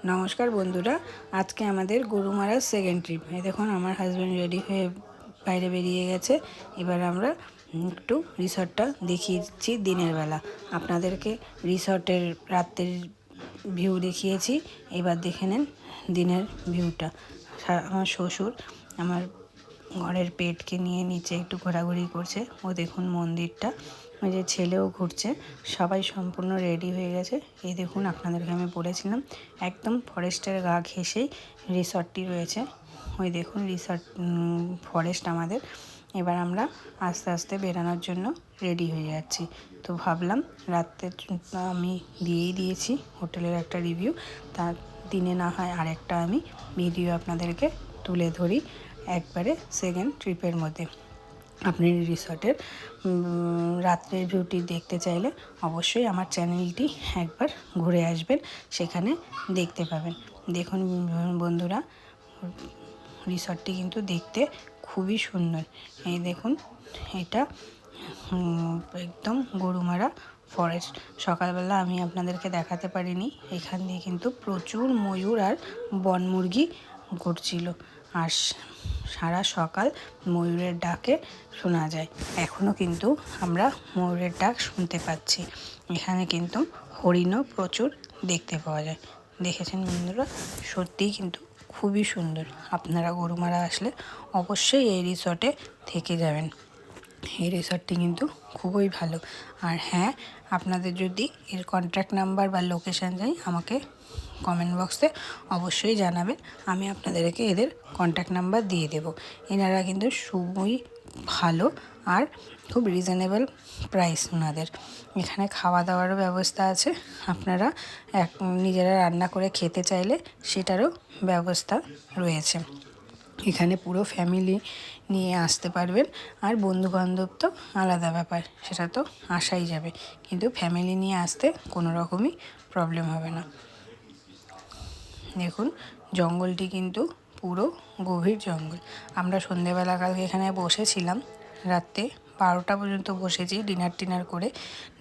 নমস্কার বন্ধুরা, আজকে আমাদের গরুমারার সেকেন্ড ট্রিপ। এই দেখুন আমার হাজব্যান্ড রেডি হয়ে বাইরে বেরিয়ে গেছে। এবার আমরা একটু রিসর্টটা দেখিয়ে দিচ্ছি দিনের বেলা। আপনাদেরকে রিসর্টের রাতের ভিউ দেখিয়েছি, এবার দেখে নেন দিনের ভিউটা। আমার শ্বশুর আমার ঘরের পেটকে নিয়ে নিচে একটু ঘোরাঘুরি করছে। ও দেখুন মন্দিরটা, ওই যে ছেলেও ঘুরছে। সবাই সম্পূর্ণ রেডি হয়ে গেছে। এই দেখুন আপনাদেরকে আমি বলেছিলাম একদম ফরেস্টের গা ঘেঁষেই রিসর্টটি রয়েছে। ওই দেখুন রিসর্ট ফরেস্ট আমাদের। এবার আমরা আস্তে আস্তে বেরানোর জন্য রেডি হয়ে যাচ্ছি। তো ভাবলাম রাত্রে আমি দিয়েই দিয়েছি হোটেলের একটা রিভিউ, তার দিনে না হয় আরেকটা আমি ভিডিও আপনাদেরকে তুলে ধরি একবারে সেকেন্ড ট্রিপের মধ্যে। আপনি রিসর্টের রাত্রের ভিউটি দেখতে চাইলে অবশ্যই আমার চ্যানেলটি একবার ঘুরে আসবেন, সেখানে দেখতে পাবেন। দেখুন বন্ধুরা, রিসর্টটি কিন্তু দেখতে খুবই সুন্দর। এই দেখুন, এটা একদম গরুমারা ফরেস্ট। সকালবেলা আমি আপনাদেরকে দেখাতে পারিনি, এখান দিয়ে কিন্তু প্রচুর ময়ূর আর বনমুরগি ঘুরছিল। আর সারা সকাল ময়ূরের ডাকে শোনা যায়। এখনও কিন্তু আমরা ময়ূরের ডাক শুনতে পাচ্ছি। এখানে কিন্তু হরিণও প্রচুর দেখতে পাওয়া যায়। দেখেছেন বন্ধুরা, সত্যিই কিন্তু খুবই সুন্দর। আপনারা গরুমারা আসলে অবশ্যই এই রিসর্টে থেকে যাবেন। এই রিসর্টটি কিন্তু খুবই ভালো। আর হ্যাঁ, আপনাদের যদি এর কন্ট্যাক্ট নাম্বার বা লোকেশান চাই আমাকে কমেন্ট বক্সে অবশ্যই জানাবেন, আমি আপনাদেরকে এদের কন্ট্যাক্ট নাম্বার দিয়ে দেব। এনারা কিন্তু খুবই ভালো আর খুব রিজনেবল প্রাইস ওনাদের। এখানে খাওয়া দাওয়ারও ব্যবস্থা আছে। আপনারা নিজেরা রান্না করে খেতে চাইলে সেটারও ব্যবস্থা রয়েছে। এখানে পুরো ফ্যামিলি নিয়ে আসতে পারবেন। আর বন্ধুবান্ধব তো আলাদা ব্যাপার, সেটা তো আসাই যাবে, কিন্তু ফ্যামিলি নিয়ে আসতে কোনো রকমই প্রবলেম হবে না। দেখুন জঙ্গলটি কিন্তু পুরো গভীর জঙ্গল। আমরা সন্ধেবেলা কালকে এখানে বসেছিলাম, রাত্রে 12টা পর্যন্ত বসেছি ডিনার করে।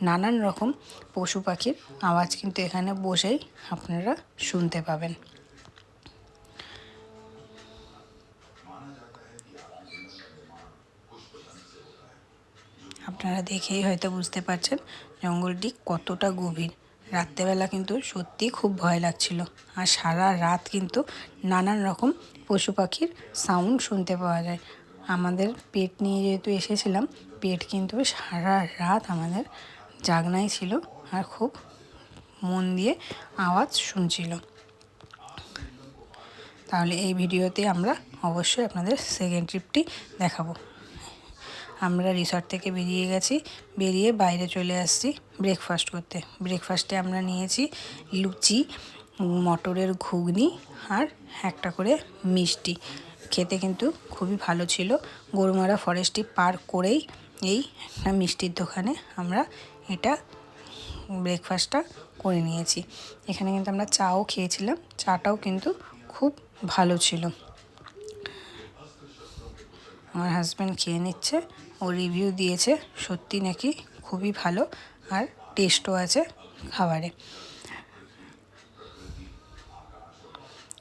নানান রকম পশু পাখির আওয়াজ কিন্তু এখানে বসেই আপনারা শুনতে পাবেন। আপনারা দেখেই হয়তো বুঝতে পারছেন জঙ্গলটি কতটা গভীর। রাত্রেবেলা কিন্তু সত্যি খুব ভয় লাগছিল। আর সারা রাত কিন্তু নানান রকম পশু পাখির সাউন্ড শুনতে পাওয়া যায়। আমাদের পেট নিয়ে যেহেতু এসেছিলাম, পেট কিন্তু সারা রাত আমাদের জাগনাই ছিল আর খুব মন দিয়ে আওয়াজ শুনছিল। তাহলে এই ভিডিওতে আমরা অবশ্যই আপনাদের সেকেন্ড ট্রিপটি দেখাবো। আমরা রিসর্ট থেকে বেরিয়ে গেছি, বেরিয়ে বাইরে চলে আসছি ব্রেকফাস্ট করতে। ব্রেকফাস্টে আমরা নিয়েছি লুচি, মটরের ঘুগনি আর একটা করে মিষ্টি। খেতে কিন্তু খুবই ভালো ছিল। গরুমারা ফরেস্টটি পার করেই এই মিষ্টির দোকানে আমরা এটা ব্রেকফাস্টটা করে নিয়েছি। এখানে কিন্তু আমরা চাও খেয়েছিলাম, চাটাও কিন্তু খুব ভালো ছিল। আমার হাজব্যান্ড খেয়ে নিচ্ছে, ও রিভিউ দিয়েছে সত্যি নাকি খুবই ভালো আর টেস্টও আছে খাবারে।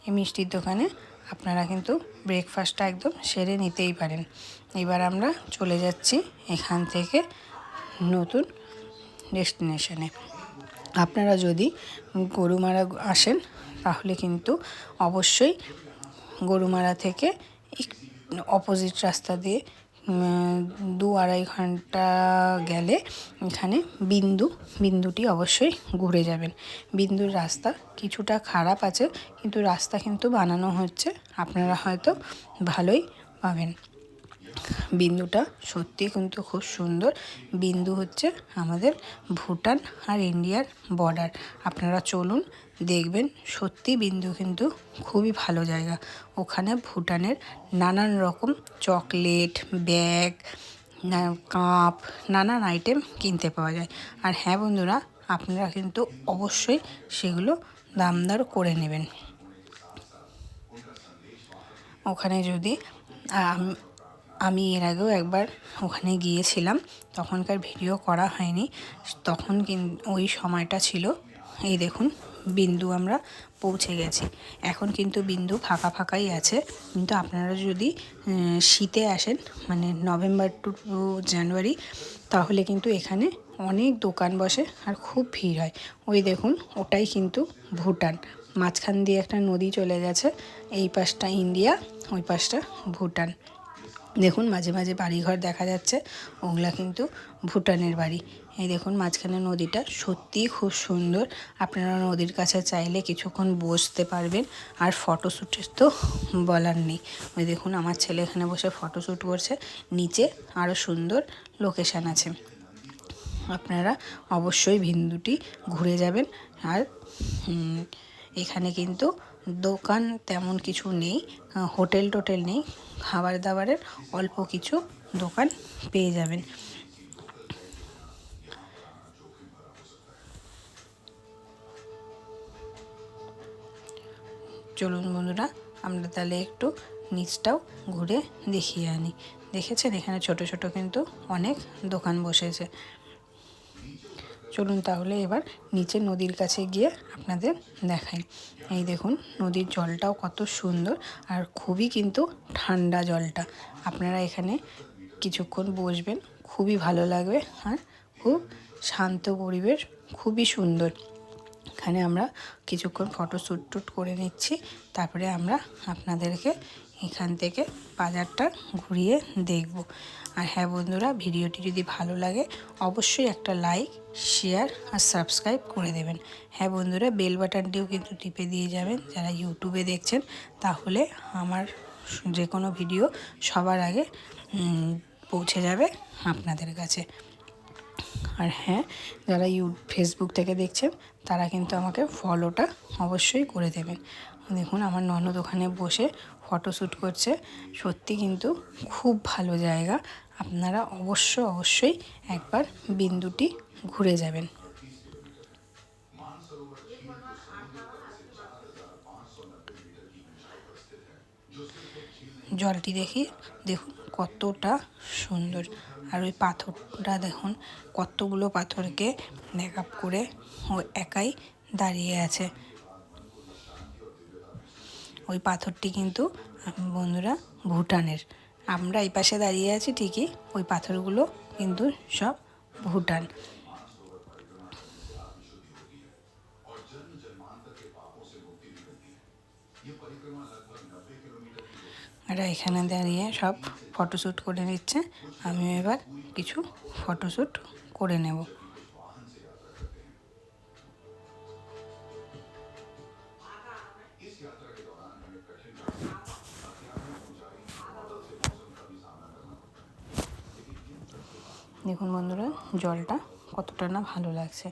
এই মিষ্টির দোকানে আপনারা কিন্তু ব্রেকফাস্টটা একদম সেরে নিতেই পারেন। এবার আমরা চলে যাচ্ছি এখান থেকে নতুন ডেস্টিনেশনে। আপনারা যদি গরুমারা আসেন তাহলে কিন্তু অবশ্যই গরুমারা থেকে অপোজিট রাস্তা দিয়ে 2-2.5 ঘন্টা গেলে এখানে বিন্দুটি অবশ্যই ঘুরে যাবেন। বিন্দুর রাস্তা কিছুটা খারাপ আছে, কিন্তু রাস্তা কিন্তু বানানো হচ্ছে, আপনারা হয়তো ভালোই পাবেন। বিন্দুটা সত্যি কিন্তু খুব সুন্দর। বিন্দু হচ্ছে আমাদের ভুটান আর ইন্ডিয়ার বর্ডার। আপনারা চলুন, দেখবেন সত্যি বিন্দু কিন্তু খুবই ভালো জায়গা। ওখানে ভুটানের নানান রকম চকলেট, ব্যাগ, কাপ, নানান আইটেম কিনতে পাওয়া যায়। আর হ্যাঁ বন্ধুরা, আপনারা কিন্তু অবশ্যই সেগুলো দাম দর করে নেবেন। ওখানে যদি আমি এর আগেও একবার ওখানে গিয়েছিলাম, তখনকার ভিডিও করা হয়নি। তখন ওই সময়টা ছিল এই দেখুন বিন্দু আমরা পৌঁছে গেছি। এখন কিন্তু বিন্দু ফাঁকা ফাঁকাই আছে, কিন্তু আপনারা যদি শীতে আসেন মানে নভেম্বর টু জানুয়ারি, তাহলে কিন্তু এখানে অনেক দোকান বসে আর খুব ভিড় হয়। ওই দেখুন, ওটাই কিন্তু ভুটান। মাঝখান দিয়ে একটা নদী চলে গেছে, এই পাশটা ইন্ডিয়া, ওই পাশটা ভুটান। দেখুন মাঝে মাঝে বাড়িঘর দেখা যাচ্ছে, ওগুলা কিন্তু ভুটানের বাড়ি। এই দেখুন মাঝখানে নদীটা সত্যিই খুব সুন্দর। আপনারা নদীর কাছে চাইলে কিছুক্ষণ বসতে পারবেন। আর ফটোশ্যুটের তো বলার নেই। ওই দেখুন আমার ছেলে এখানে বসে ফটোশ্যুট করছে, নিচে আরও সুন্দর লোকেশান আছে। আপনারা অবশ্যই বিন্দুটি ঘুরে যাবেন। আর এখানে কিন্তু দোকান তেমন কিছু নেই, হোটেল টোটেল নেই, খাবার দাবারের অল্প কিছু দোকান পেয়ে যাবেন। চলুন বন্ধুরা, আমরা তাহলে একটু নিচটাও ঘুরে দেখিয়ে আনি। দেখেছেন এখানে ছোট ছোট কিন্তু অনেক দোকান বসেছে। চলুন তাহলে এবার নিচে নদীর কাছে গিয়ে আপনাদের দেখাই। এই দেখুন নদীর জলটাও কত সুন্দর, আর খুবই কিন্তু ঠান্ডা জলটা। আপনারা এখানে কিছুক্ষণ বসবেন, খুবই ভালো লাগবে। আর খুব শান্ত পরিবেশ, খুবই সুন্দর। এখানে আমরা কিছুক্ষণ ফটোশ্যুট টুট করে নিচ্ছি, তারপরে আমরা আপনাদেরকে এখান থেকে বাজারটা ঘুরিয়ে দেখব। আর হ্যাঁ বন্ধুরা, ভিডিওটি যদি ভালো লাগে অবশ্যই একটা লাইক, শেয়ার আর সাবস্ক্রাইব করে দেবেন। হ্যাঁ বন্ধুরা, বেল বাটনটিও কিন্তু টিপে দিয়ে যাবেন যারা ইউটিউবে দেখছেন, তাহলে আমার যে কোনো ভিডিও সবার আগে পৌঁছে যাবে আপনাদের কাছে। আর হ্যাঁ, যারা ফেসবুক থেকে দেখছেন তারা কিন্তু আমাকে ফলোটা অবশ্যই করে দেবেন। দেখুন আমার ননদ ওখানে বসে ফটোশ্যুট করছে, সত্যি কিন্তু খুব ভালো জায়গা। আপনারা অবশ্যই একবার বিন্দুটি ঘুরে যাবেন। জলটি দেখুন কতটা সুন্দর। আর ওই পাথরটা দেখুন, কতগুলো পাথরকে মেকআপ করে ও একাই দাঁড়িয়ে আছে। ওই পাথরটি কিন্তু বন্ধুরা ভুটানের। আমরা এই পাশে দাঁড়িয়ে আছি ঠিকই, ওই পাথরগুলো কিন্তু সব ভুটান। এরা এখানে দাঁড়িয়ে সব ফটোশ্যুট করে নিচ্ছে, আমিও এবার কিছু ফটোশ্যুট করে নেব। দেখুন বন্ধুরা জলটা কতটা না ভালো লাগছে।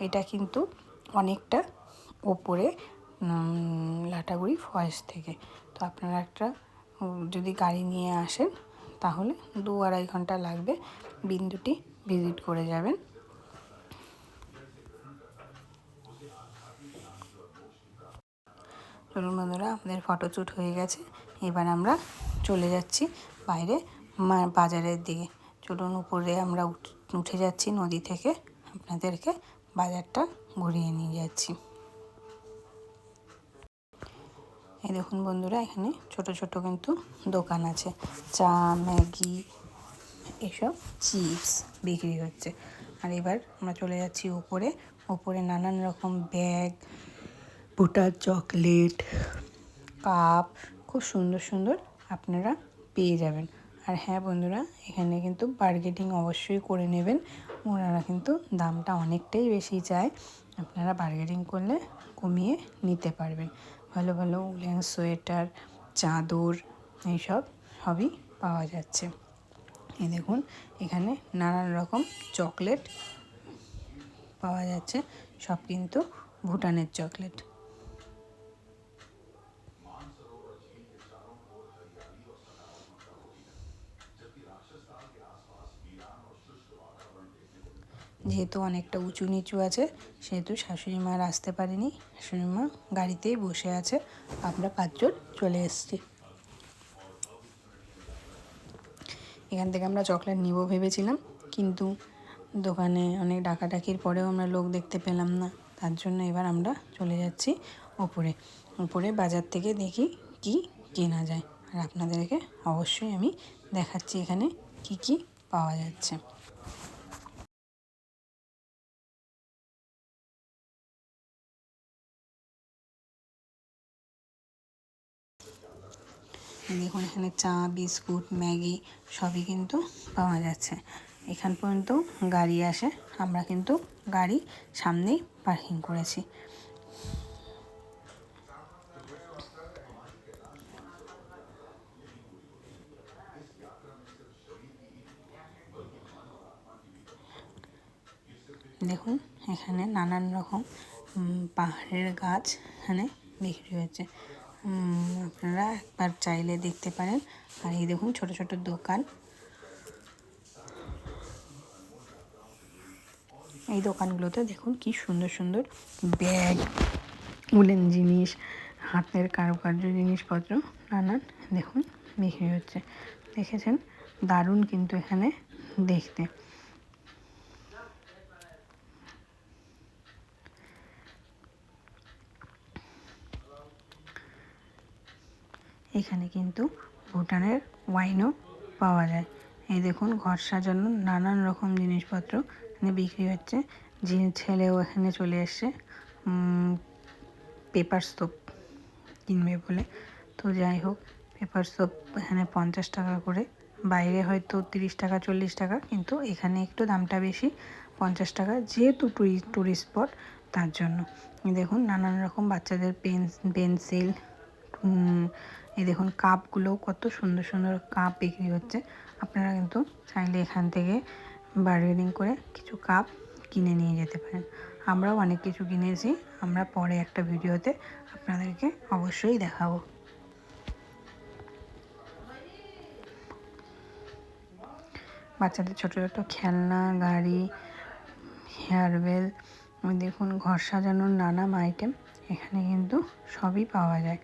এটা কিন্তু অনেকটা ওপরে লাটাগুড়ি ফরেস্ট থেকে। তো আপনারা একটা যদি গাড়ি নিয়ে আসেন তাহলে 2-2.5 ঘন্টা লাগবে, বিন্দুটি ভিজিট করে যাবেন। চলুন বন্ধুরা, আমাদের ফটোশ্যুট হয়ে গেছে, এবার আমরা চলে যাচ্ছি বাইরে বাজারের দিকে। চলুন উপরে আমরা উঠে যাচ্ছি নদী থেকে, আপনাদেরকে বাজারটা ঘুরিয়ে নিয়ে যাচ্ছি। এই দেখুন বন্ধুরা, এখানে ছোট ছোট কিন্তু দোকান আছে, চা, ম্যাগি, এসব চিপস বিক্রি হচ্ছে। আর এবার আমরা চলে যাচ্ছি উপরে নানান রকম ব্যাগ, ভুটার চকলেট, কাপ, খুব সুন্দর সুন্দর আপনারা পেয়ে যাবেন। আর হ্যাঁ বন্ধুরা, এখানে কিন্তু বার্গেনিং অবশ্যই করে নেবেন, ওনারা কিন্তু দামটা অনেকটাই বেশি চায়। আপনারা বার্গেনিং করলে কমিয়ে নিতে পারবেন। ভালো ভালো উলেন সোয়েটার, চাদর, এইসব সবই পাওয়া যাচ্ছে। এই দেখুন এখানে নানান রকম চকলেট পাওয়া যাচ্ছে, সব কিন্তু ভুটানের চকলেট। যেহেতু অনেকটা উঁচু নিচু আছে, সেহেতু শাশুড়ি মা আর আসতে পারেনি, শাশুড়ি মা গাড়িতেই বসে আছে, আমরা 5 জন চলে এসেছি। এখান থেকে আমরা চকলেট নিব ভেবেছিলাম, কিন্তু দোকানে অনেক ডাকাডাকির পরেও আমরা লোক দেখতে পেলাম না, তার জন্য এবার আমরা চলে যাচ্ছি ওপরে। উপরে বাজার থেকে দেখি কি কেনা যায়, আর আপনাদেরকে অবশ্যই আমি দেখাচ্ছি এখানে কি কি পাওয়া যাচ্ছে। দেখুন এখানে চা, বিস্কুট, ম্যাগি সবই কিন্তু পাওয়া যাচ্ছে। এখান পর্যন্ত গাড়ি আসে, আমরা কিন্তু গাড়ি সামনেই পার্কিং করেছি। দেখুন এখানে নানান রকম পাহাড়ের গাছ এখানে বিক্রি হচ্ছে, আপনারা একবার চাইলে দেখতে পারেন। আর এই দেখুন ছোট ছোট দোকান, এই দোকানগুলোতে দেখুন কি সুন্দর সুন্দর ব্যাগ, উলেন জিনিস, হাতের কারুকার্য জিনিসপত্র নানান দেখুন বিক্রি হচ্ছে। দেখেছেন, দারুণ কিন্তু এখানে দেখতে। এখানে কিন্তু ভুটানের ওয়াইনও পাওয়া যায়। এই দেখুন ঘর সাজানোর নানান রকম জিনিসপত্র এখানে বিক্রি হচ্ছে। যে ছেলেও এখানে চলে এসছে পেপার সোপ কিনবে বলে। তো যাই হোক, পেপার সোপ এখানে 50 টাকা করে, বাইরে হয়তো 30 টাকা 40 টাকা, কিন্তু এখানে একটু দামটা বেশি, 50 টাকা, যেহেতু টুরিস্ট স্পট তার জন্য। দেখুন নানান রকম বাচ্চাদের পেন্সিল, এই দেখুন কাপগুলো, কত সুন্দর সুন্দর কাপ বিক্রি হচ্ছে। আপনারা কিন্তু চাইলে এখান থেকে বার্গেনিং করে কিছু কাপ কিনে নিয়ে যেতে পারেন। আমরাও অনেক কিছু কিনেছি, আমরা পরে একটা ভিডিওতে আপনাদেরকে অবশ্যই দেখাবো। বাচ্চাদের ছোটো ছোটো খেলনা, গাড়ি, হেয়ারবেল, দেখুন ঘর সাজানোর নানান আইটেম এখানে কিন্তু সবই পাওয়া যায়।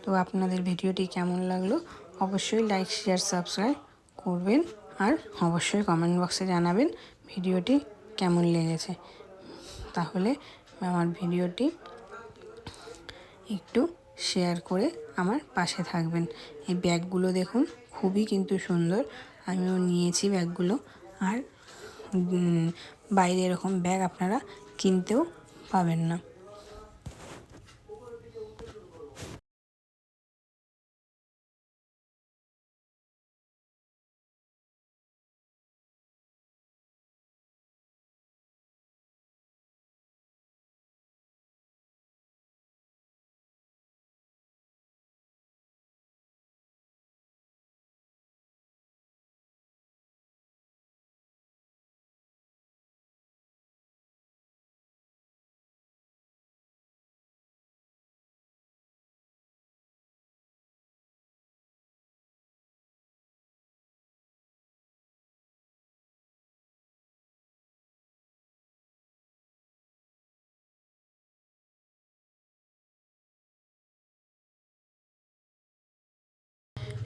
তো আপনাদের ভিডিওটি কেমন লাগলো অবশ্যই লাইক শেয়ার সাবস্ক্রাইব করবেন, আর অবশ্যই কমেন্ট বক্সে জানাবেন ভিডিওটি কেমন লেগেছে। তাহলে আমার ভিডিওটি একটু শেয়ার করে আমার পাশে থাকবেন। এই ব্যাগগুলো দেখুন খুবই কিন্তু সুন্দর, আমিও নিয়েছি ব্যাগগুলো। আর বাইরে এরকম ব্যাগ আপনারা কিনতেও পাবেন না।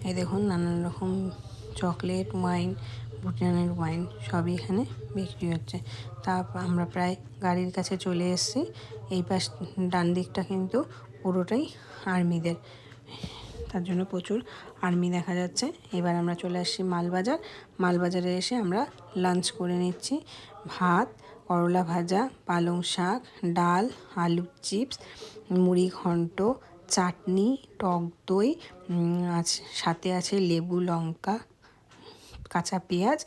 এই দেখুন নানান রকম চকলেট, ওয়াইন, ভুটানের ওয়াইন সবই এখানে বিক্রি হচ্ছে। তা আমরা প্রায় গাড়ির কাছে চলে এসেছি। এই পাশ ডান দিকটা কিন্তু পুরোটাই আর্মিদের, তার জন্য প্রচুর আর্মি দেখা যাচ্ছে। এবার আমরা চলে আসছি মালবাজার। মালবাজারে এসে আমরা লাঞ্চ করে নিচ্ছি। ভাত, করলা ভাজা, পালং শাক, ডাল, আলুর চিপস, মুড়ি ঘন্ট, চাটনি, টক দই, সাথে আছে লেবু, লঙ্কা, কাঁচা পেঁয়াজ,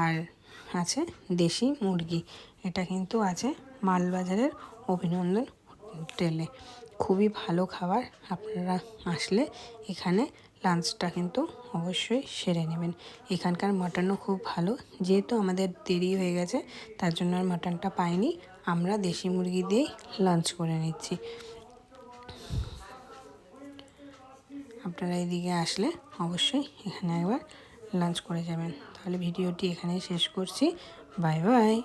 আর আছে দেশি মুরগি। এটা কিন্তু আছে মালবাজারের অভিনন্দন হোটেলে। খুবই ভালো খাবার, আপনারা আসলে এখানে লাঞ্চটা কিন্তু অবশ্যই সেরে নেবেন। এখানকার মাটনও খুব ভালো, যেহেতু আমাদের দেরি হয়ে গেছে তার জন্য আর মাটনটা পাইনি, আমরা দেশি মুরগি দিয়েই লাঞ্চ করে নিচ্ছি। আপনারা এদিকে আসলে অবশ্যই এখানে একবার লাঞ্চ করে যাবেন। তাহলে ভিডিওটি এখানেই শেষ করছি। Bye bye.